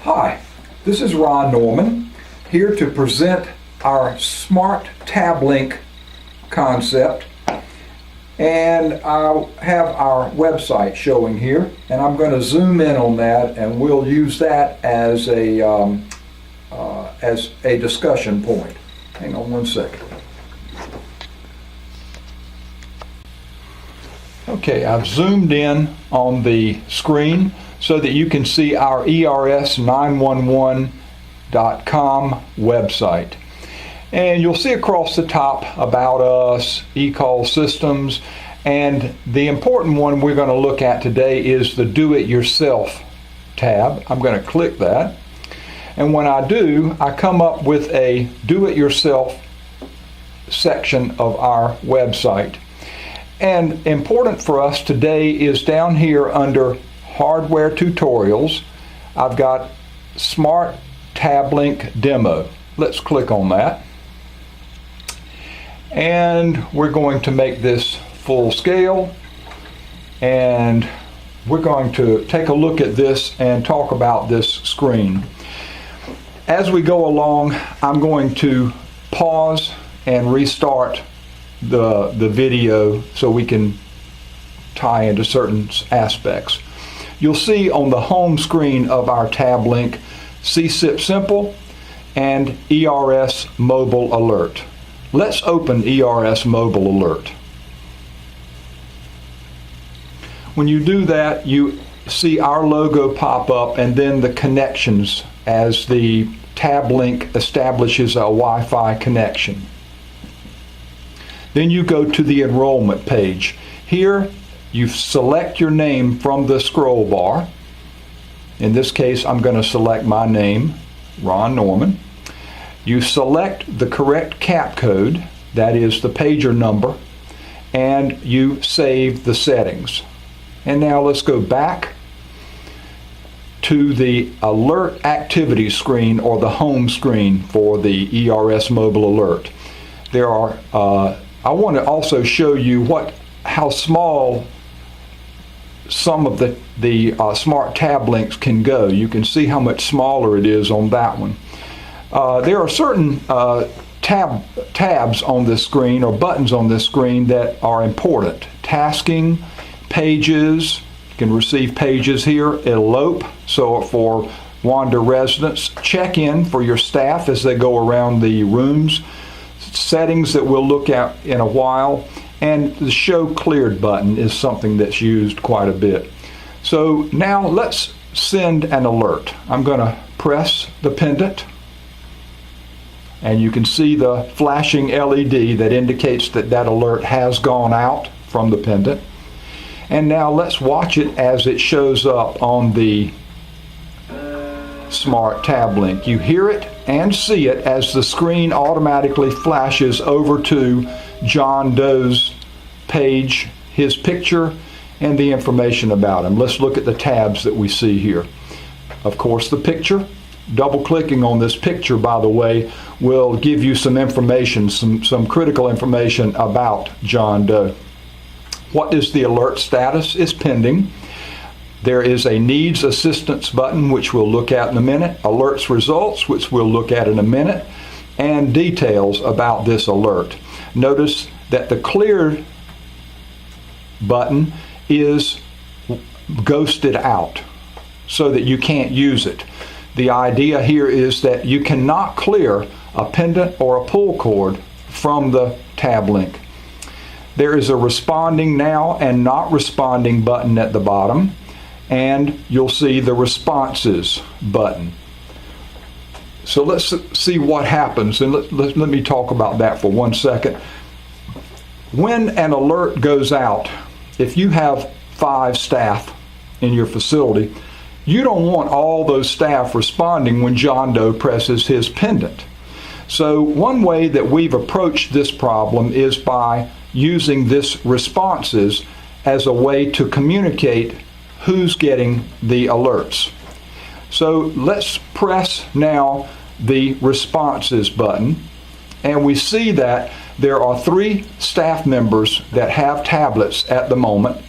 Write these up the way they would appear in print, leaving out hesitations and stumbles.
Hi, this is Ron Norman, here to present our Smart Tablink concept. And I have our website showing here, and I'm going to zoom in on that, and we'll use that as a discussion point. Hang on one second. Okay, I've zoomed in on the screen so that you can see our ers911.com website. And you'll see across the top About Us, eCall Systems, and the important one we're going to look at today is the Do It Yourself tab. I'm going to click that. And when I do, I come up with a Do It Yourself section of our website. And important for us today is down here under Hardware Tutorials, I've got Smart Tablink Demo. Let's click on that. And we're going to make this full scale, and we're going to take a look at this and talk about this screen. As we go along, I'm going to pause and restart the video so we can tie into certain aspects. You'll see on the home screen of our Tablink CSIP Simple and ERS Mobile Alert. Let's open ERS Mobile Alert. When you do that, you see our logo pop up and then the connections as the Tablink establishes a Wi-Fi connection. Then you go to the enrollment page. Here you select your name from the scroll bar. In this case, I'm going to select my name, Ron Norman. You select the correct CAP code, that is the pager number, and you save the settings. And now let's go back to the alert activity screen, or the home screen for the ERS Mobile Alert. There are I want to also show you how small some of the Smart Tablinks can go. You can see how much smaller it is on that one. There are certain tabs on this screen, or buttons on this screen, that are important. Tasking, pages, you can receive pages here. Elope, so for Wander residents. Check-in for your staff as they go around the rooms. Settings that we'll look at in a while, and the Show Cleared button is something that's used quite a bit. So now let's send an alert. I'm going to press the pendant, and you can see the flashing LED that indicates that that alert has gone out from the pendant. And now let's watch it as it shows up on the Smart Tablink. You hear it and see it as the screen automatically flashes over to John Doe's page, his picture, and the information about him. Let's look at the tabs that we see here. Of course, the picture. Double-clicking on this picture, by the way, will give you some information, some critical information about John Doe. What is the alert status? It's pending. There is a Needs Assistance button, which we'll look at in a minute, Alerts Results, which we'll look at in a minute, and details about this alert. Notice that the Cleared button is ghosted out so that you can't use it. The idea here is that you cannot clear a pendant or a pull cord from the Tablink. There is a Responding Now and Not Responding button at the bottom, and you'll see the Responses button. So let's see what happens, and let me talk about that for 1 second. When an alert goes out, if you have 5 staff in your facility, you don't want all those staff responding when John Doe presses his pendant. So one way that we've approached this problem is by using this Responses as a way to communicate who's getting the alerts. So let's press now the Responses button, and we see that there are 3 staff members that have tablets at the moment.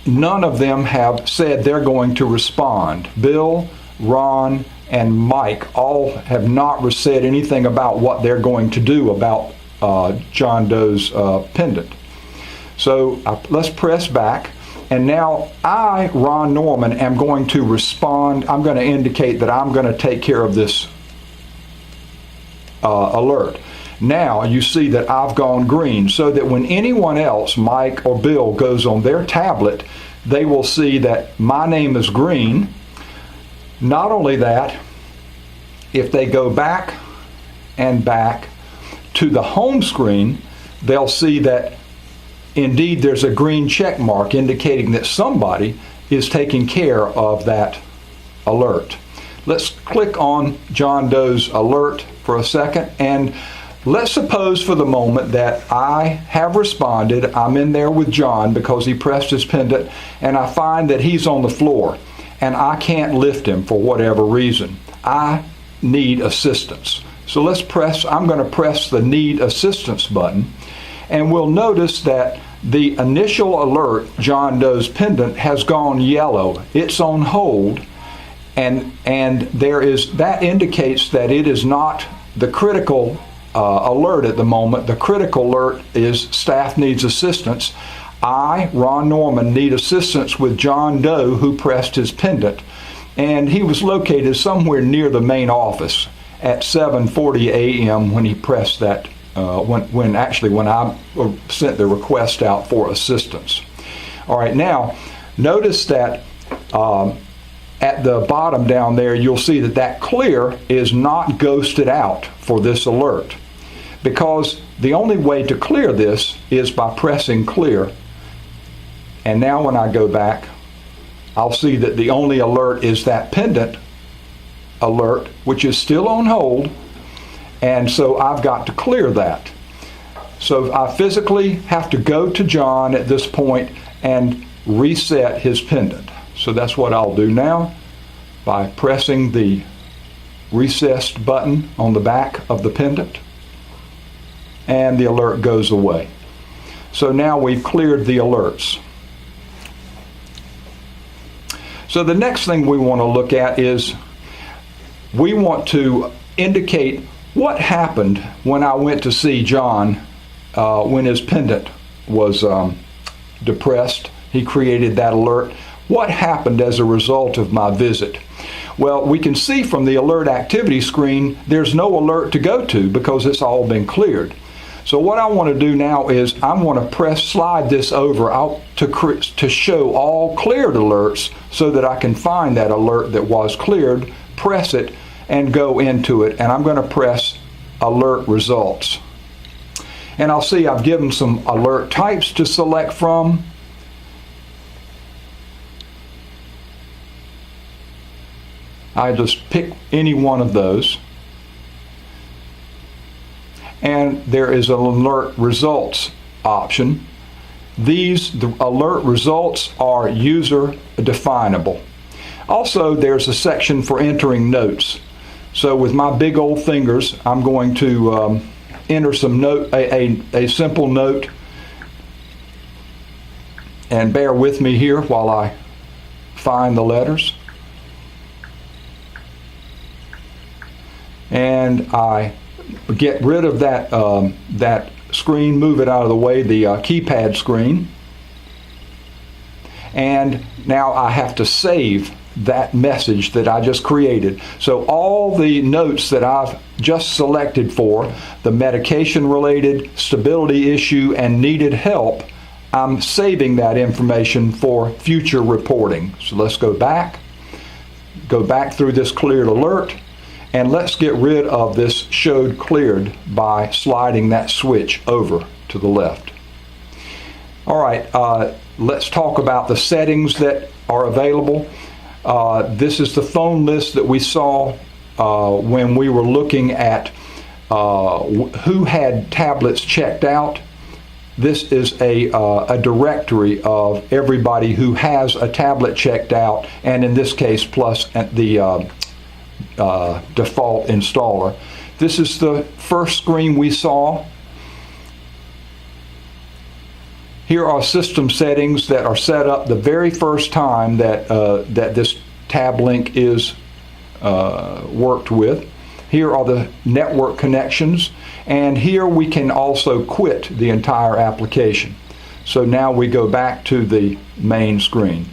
None of them have said they're going to respond. Bill, Ron, and Mike all have not said anything about what they're going to do about John Doe's pendant. So let's press back. And now I, Ron Norman, am going to respond. I'm going to indicate that I'm going to take care of this alert. Now you see that I've gone green, so that when anyone else, Mike or Bill, goes on their tablet, they will see that my name is green. Not only that, if they go back and back to the home screen, they'll see that indeed there's a green check mark indicating that somebody is taking care of that alert. Let's click on John Doe's alert for a second, and let's suppose for the moment that I have responded. I'm in there with John because he pressed his pendant, and I find that he's on the floor and I can't lift him for whatever reason. I need assistance. So I'm going to press the need assistance button, and we'll notice that the initial alert, John Doe's pendant, has gone yellow. It's on hold, and that indicates that it is not the critical alert at the moment. The critical alert is staff needs assistance. I, Ron Norman, need assistance with John Doe, who pressed his pendant, and he was located somewhere near the main office at 7:40 a.m. when he pressed that. When I sent the request out for assistance. All right, now notice that at the bottom down there, you'll see that clear is not ghosted out for this alert, because the only way to clear this is by pressing clear. And now when I go back, I'll see that the only alert is that pendant alert, which is still on hold. And so I've got to clear that. So I physically have to go to John at this point and reset his pendant. So that's what I'll do now by pressing the recessed button on the back of the pendant, and the alert goes away. So now we've cleared the alerts. So the next thing we want to look at is we want to indicate what happened when I went to see John when his pendant was depressed. He created that alert. What happened as a result of my visit? Well, we can see from the alert activity screen there's no alert to go to because it's all been cleared. So what I want to do now is I want to slide this over out to show all cleared alerts so that I can find that alert that was cleared, press it, and go into it, and I'm going to press alert results. And I'll see I've given some alert types to select from. I just pick any one of those. And there is an alert results option. The alert results are user definable. Also, there's a section for entering notes. So with my big old fingers, I'm going to enter some a simple note. And bear with me here while I find the letters. And I get rid of that screen, move it out of the way, the keypad screen. And now I have to save that message that I just created. So all the notes that I've just selected for, the medication related, stability issue, and needed help, I'm saving that information for future reporting. So let's go back through this cleared alert, and let's get rid of this showed cleared by sliding that switch over to the left. All right, let's talk about the settings that are available. This is the phone list that we saw when we were looking at who had tablets checked out. This is a directory of everybody who has a tablet checked out, and in this case, plus the default installer. This is the first screen we saw. Here are system settings that are set up the very first time that this tab link is worked with. Here are the network connections, and here we can also quit the entire application. So now we go back to the main screen.